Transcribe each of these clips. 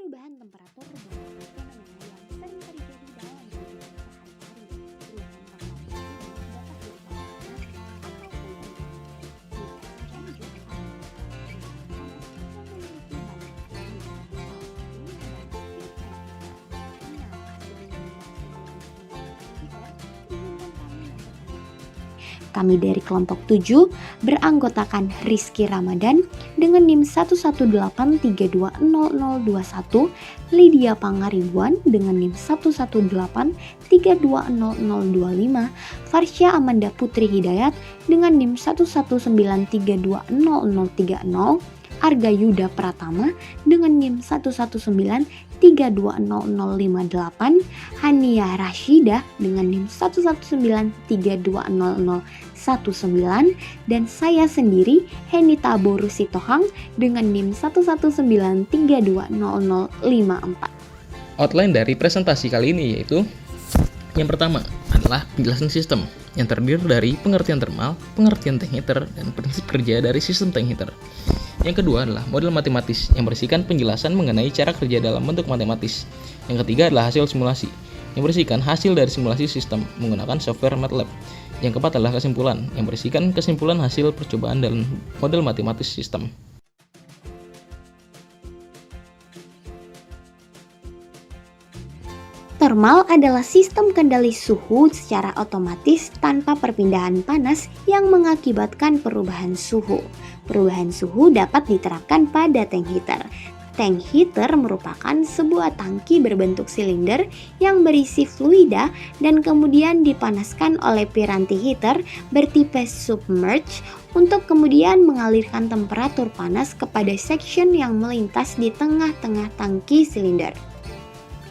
Perubahan temperatur merupakan fenomena yang sering terjadi dalam kehidupan sehari-hari. Perubahan temperatur ini dapat berupa panas ataupun tenggelam. Cuaca Cianjur adalah salah satu panas yang memiliki banyak air. Salah satunya adalah sistem heater. Nah, sebelum membahas fenomena sistem heater, izinkan kami memperkenalkan. Kami dari kelompok 7 beranggotakan Rizky Ramadan dengan NIM 118320021, Lydia Pangaribuan dengan NIM 118320025, Farsya Amanda Putri Hidayat dengan NIM 119320030, Arga Yuda Pratama dengan NIM 119320058, Hania Rashida dengan NIM 119320019, dan saya sendiri Henita Boru Sitohang dengan NIM 119320054. Outline dari presentasi kali ini yaitu yang pertama adalah penjelasan sistem yang terdiri dari pengertian thermal, pengertian tank heater, dan prinsip kerja dari sistem tank heater. Yang kedua adalah model matematis yang berisikan penjelasan mengenai cara kerja dalam bentuk matematis. Yang ketiga adalah hasil simulasi yang berisikan hasil dari simulasi sistem menggunakan software MATLAB. Yang keempat adalah kesimpulan yang berisikan kesimpulan hasil percobaan dalam model matematis sistem. Thermal adalah sistem kendali suhu secara otomatis tanpa perpindahan panas yang mengakibatkan perubahan suhu. Perubahan suhu dapat diterapkan pada tank heater. Tank heater merupakan sebuah tangki berbentuk silinder yang berisi fluida dan kemudian dipanaskan oleh piranti heater bertipe submerged untuk kemudian mengalirkan temperatur panas kepada section yang melintas di tengah-tengah tangki silinder.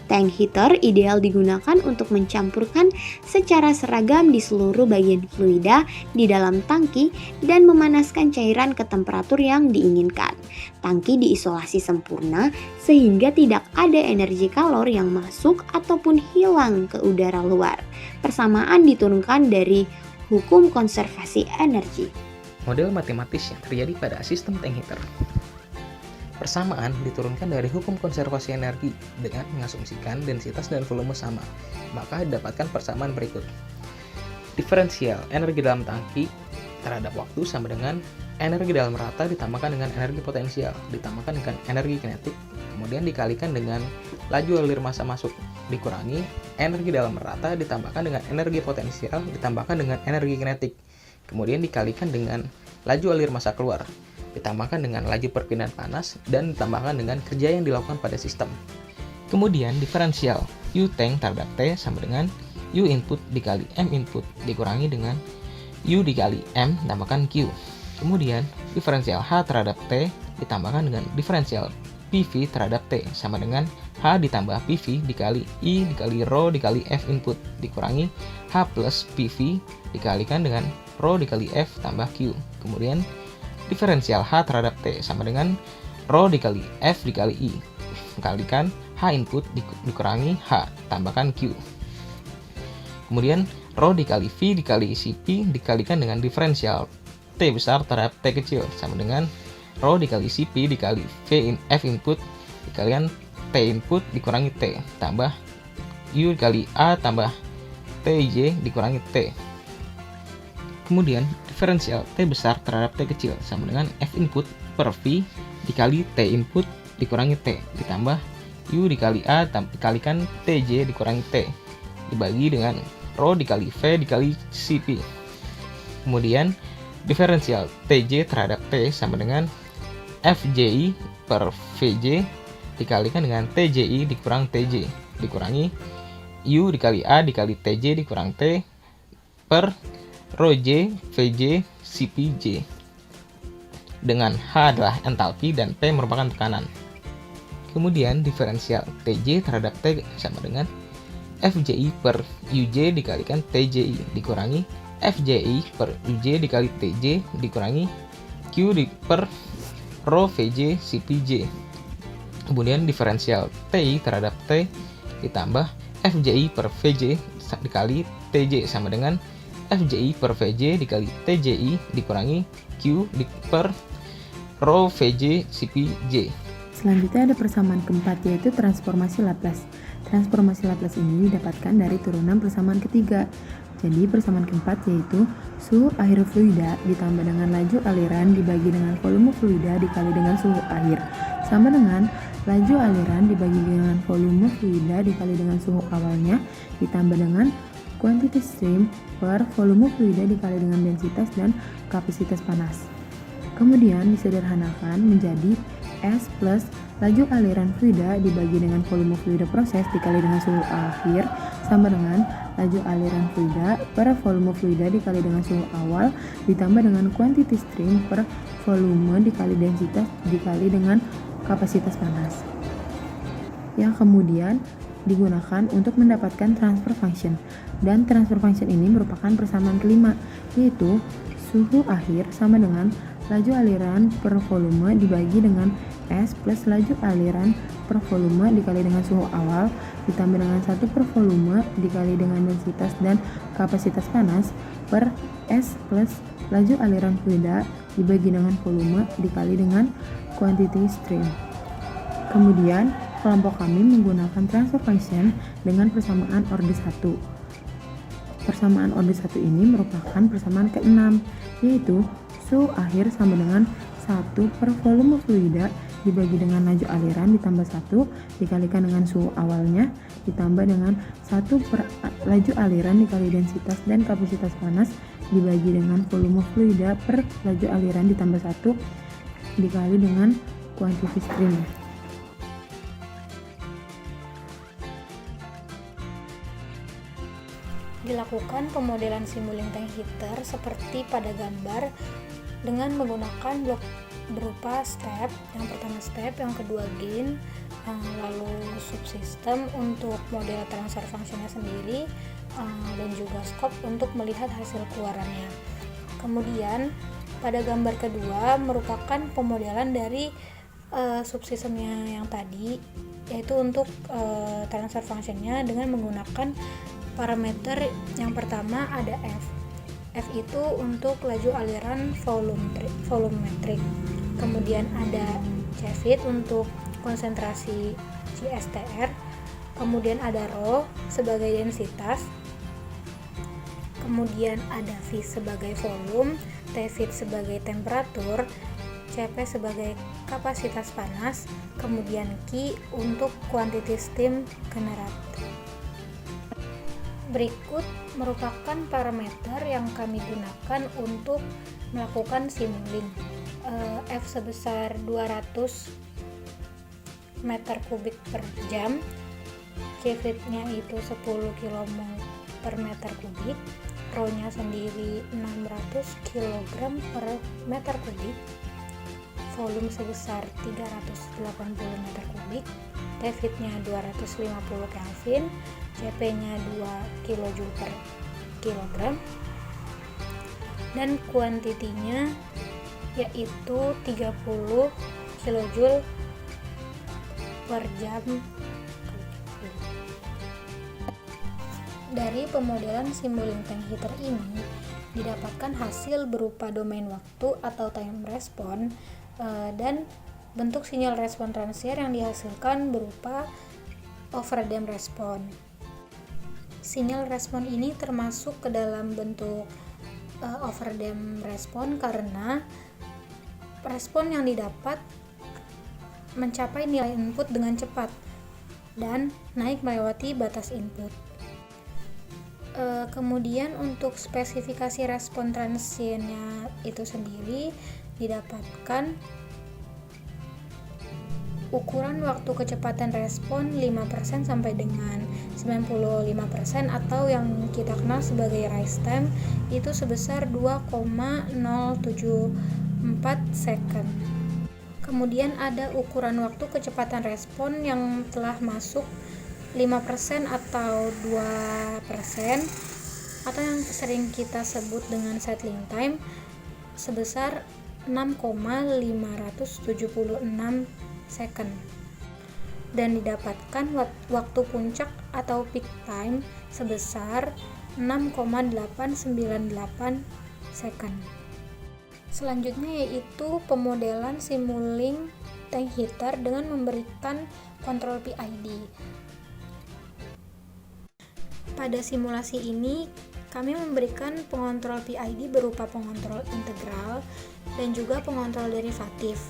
Tank heater ideal digunakan untuk mencampurkan secara seragam di seluruh bagian fluida di dalam tangki dan memanaskan cairan ke temperatur yang diinginkan. Tangki diisolasi sempurna sehingga tidak ada energi kalor yang masuk ataupun hilang ke udara luar. Persamaan diturunkan dari hukum konservasi energi. Model matematis yang terjadi pada sistem tank heater. Persamaan diturunkan dari hukum konservasi energi dengan mengasumsikan densitas dan volume sama, maka didapatkan persamaan berikut. Diferensial energi dalam tangki terhadap waktu sama dengan energi dalam rata ditambahkan dengan energi potensial, ditambahkan dengan energi kinetik, kemudian dikalikan dengan laju alir massa masuk, dikurangi energi dalam rata ditambahkan dengan energi potensial, ditambahkan dengan energi kinetik, kemudian dikalikan dengan laju alir massa keluar, ditambahkan dengan laju perpindahan panas, dan ditambahkan dengan kerja yang dilakukan pada sistem. Kemudian diferensial U tank terhadap T sama dengan U input dikali M input dikurangi dengan U dikali M tambahkan Q. Kemudian diferensial H terhadap T ditambahkan dengan diferensial PV terhadap T sama dengan H ditambah PV dikali I dikali rho dikali F input dikurangi H plus PV dikalikan dengan rho dikali F tambah Q. Kemudian diferensial H terhadap T sama dengan rho dikali F dikali I dikalikan H input dikurangi H tambahkan Q. Kemudian rho dikali V dikali Cp dikalikan dengan diferensial T besar terhadap T kecil sama dengan rho dikali Cp dikali F input dikalikan T input dikurangi T tambah U dikali A tambah Tj dikurangi T. Kemudian diferensial T besar terhadap T kecil sama dengan F input per V dikali T input dikurangi T ditambah U dikali A dikalikan Tj dikurangi T dibagi dengan rho dikali V dikali Cp. Kemudian diferensial Tj terhadap T sama dengan Fji per Vj dikalikan dengan Tji dikurang Tj dikurangi U dikali A dikali Tj dikurang T per rho J, Vj, Cp, J. Dengan H adalah entalpi dan P merupakan tekanan. Kemudian diferensial Tj terhadap T sama dengan Fji per Uj dikalikan Tji dikurangi Fji per Uj dikali Tj dikurangi Q per rho Vj, Cp, J. Kemudian diferensial Ti terhadap T ditambah Fji per Vj dikali Tj sama dengan Fji per Vj dikali Tji dikurangi Q per rho Vj Cp J. Selanjutnya ada persamaan keempat, yaitu transformasi Laplace. Transformasi Laplace ini didapatkan dari turunan persamaan ketiga. Jadi persamaan keempat yaitu suhu akhir fluida ditambah dengan laju aliran dibagi dengan volume fluida dikali dengan suhu akhir, sama dengan laju aliran dibagi dengan volume fluida dikali dengan suhu awalnya ditambah dengan quantity stream per volume fluida dikali dengan densitas dan kapasitas panas. Kemudian disederhanakan menjadi S plus laju aliran fluida dibagi dengan volume fluida proses dikali dengan suhu akhir sama dengan laju aliran fluida per volume fluida dikali dengan suhu awal ditambah dengan quantity stream per volume dikali densitas dikali dengan kapasitas panas, yang kemudian digunakan untuk mendapatkan transfer function. Dan transfer function ini merupakan persamaan kelima, yaitu suhu akhir sama dengan laju aliran per volume dibagi dengan S plus laju aliran per volume dikali dengan suhu awal ditambah dengan 1 per volume dikali dengan densitas dan kapasitas panas per S plus laju aliran fluida dibagi dengan volume dikali dengan quantity stream. Kemudian kelompok kami menggunakan transfer function dengan persamaan orde 1. Persamaan orde 1 ini merupakan persamaan ke-6, yaitu suhu akhir sama dengan 1 per volume fluida dibagi dengan laju aliran ditambah 1 dikalikan dengan suhu awalnya ditambah dengan 1 per laju aliran dikali densitas dan kapasitas panas dibagi dengan volume fluida per laju aliran ditambah 1 dikali dengan quantity stream. Dilakukan pemodelan simulating tank heater seperti pada gambar dengan menggunakan blok berupa step. Yang pertama step, yang kedua gain, lalu subsystem untuk model transfer functionnya sendiri, dan juga scope untuk melihat hasil keluarannya. Kemudian pada gambar kedua merupakan pemodelan dari subsystemnya yang tadi, yaitu untuk transfer functionnya dengan menggunakan parameter. Yang pertama ada F. F itu untuk laju aliran volumetric. Kemudian ada Cevit untuk konsentrasi CSTR. Kemudian ada Rho sebagai densitas. Kemudian ada V sebagai volume, Tvit sebagai temperatur, Cp sebagai kapasitas panas, kemudian Q untuk quantity steam generated. Berikut merupakan parameter yang kami gunakan untuk melakukan simulink. F sebesar 200 meter kubik per jam, Cvit-nya itu 10 kmol per meter kubik, Rho-nya sendiri 600 kg per meter kubik, volume sebesar 380 meter kubik, Tvit-nya 250 Kelvin, Cp-nya 2 kJ per kilogram, dan kuantitinya yaitu 30 kJ per jam. Dari pemodelan simulating tank heater ini didapatkan hasil berupa domain waktu atau time response, dan bentuk sinyal respon transient yang dihasilkan berupa overdamped response. Sinyal respon ini termasuk ke dalam bentuk overdamped response karena respon yang didapat mencapai nilai input dengan cepat dan naik melewati batas input. Kemudian untuk spesifikasi respon transientnya itu sendiri didapatkan ukuran waktu kecepatan respon 5% sampai dengan 95% atau yang kita kenal sebagai rise time itu sebesar 2,074 second. Kemudian ada ukuran waktu kecepatan respon yang telah masuk 5% atau 2% atau yang sering kita sebut dengan settling time sebesar 6,576 second, dan didapatkan waktu puncak atau peak time sebesar 6,898 second. Selanjutnya yaitu pemodelan simulink tank heater dengan memberikan kontrol PID. Pada simulasi ini, kami memberikan pengontrol PID berupa pengontrol integral dan juga pengontrol derivatif,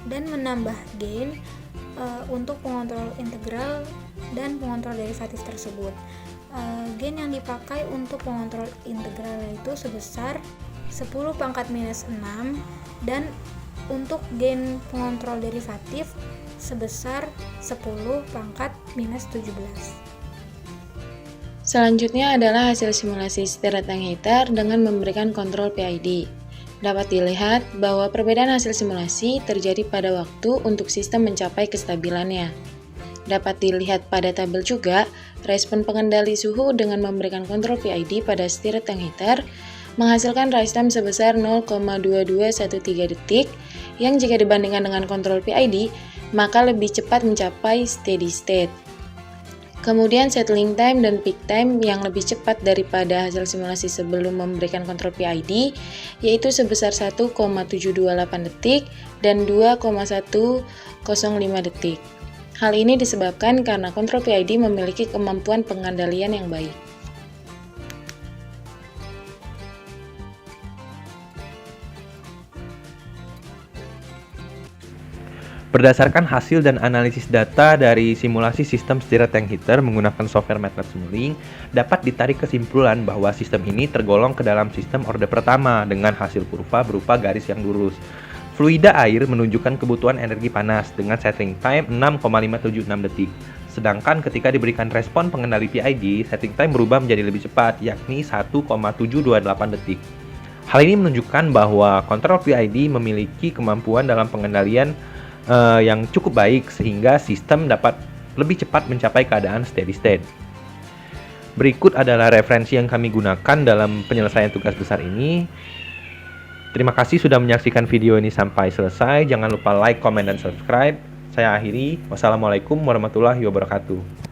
dan menambah gain untuk pengontrol integral dan pengontrol derivatif tersebut. Gain yang dipakai untuk pengontrol integral yaitu sebesar 10 pangkat minus 6, dan untuk gain pengontrol derivatif sebesar 10 pangkat minus 17. Selanjutnya adalah hasil simulasi stirred tank heater dengan memberikan kontrol PID. Dapat dilihat bahwa perbedaan hasil simulasi terjadi pada waktu untuk sistem mencapai kestabilannya. Dapat dilihat pada tabel juga, respon pengendali suhu dengan memberikan kontrol PID pada stirred tank heater menghasilkan rise time sebesar 0,2213 detik, yang jika dibandingkan dengan kontrol PID, maka lebih cepat mencapai steady state. Kemudian settling time dan peak time yang lebih cepat daripada hasil simulasi sebelum memberikan kontrol PID, yaitu sebesar 1,728 detik dan 2,105 detik. Hal ini disebabkan karena kontrol PID memiliki kemampuan pengendalian yang baik. Berdasarkan hasil dan analisis data dari simulasi sistem stirred tank heater menggunakan software MATLAB Simulink, dapat ditarik kesimpulan bahwa sistem ini tergolong ke dalam sistem orde pertama dengan hasil kurva berupa garis yang lurus. Fluida air menunjukkan kebutuhan energi panas dengan setting time 6,576 detik. Sedangkan ketika diberikan respon pengendali PID, setting time berubah menjadi lebih cepat, yakni 1,728 detik. Hal ini menunjukkan bahwa kontrol PID memiliki kemampuan dalam pengendalian yang cukup baik sehingga sistem dapat lebih cepat mencapai keadaan steady state. Berikut adalah referensi yang kami gunakan dalam penyelesaian tugas besar ini. Terima kasih sudah menyaksikan video ini sampai selesai. Jangan lupa like, comment, dan subscribe. Saya akhiri. Wassalamualaikum warahmatullahi wabarakatuh.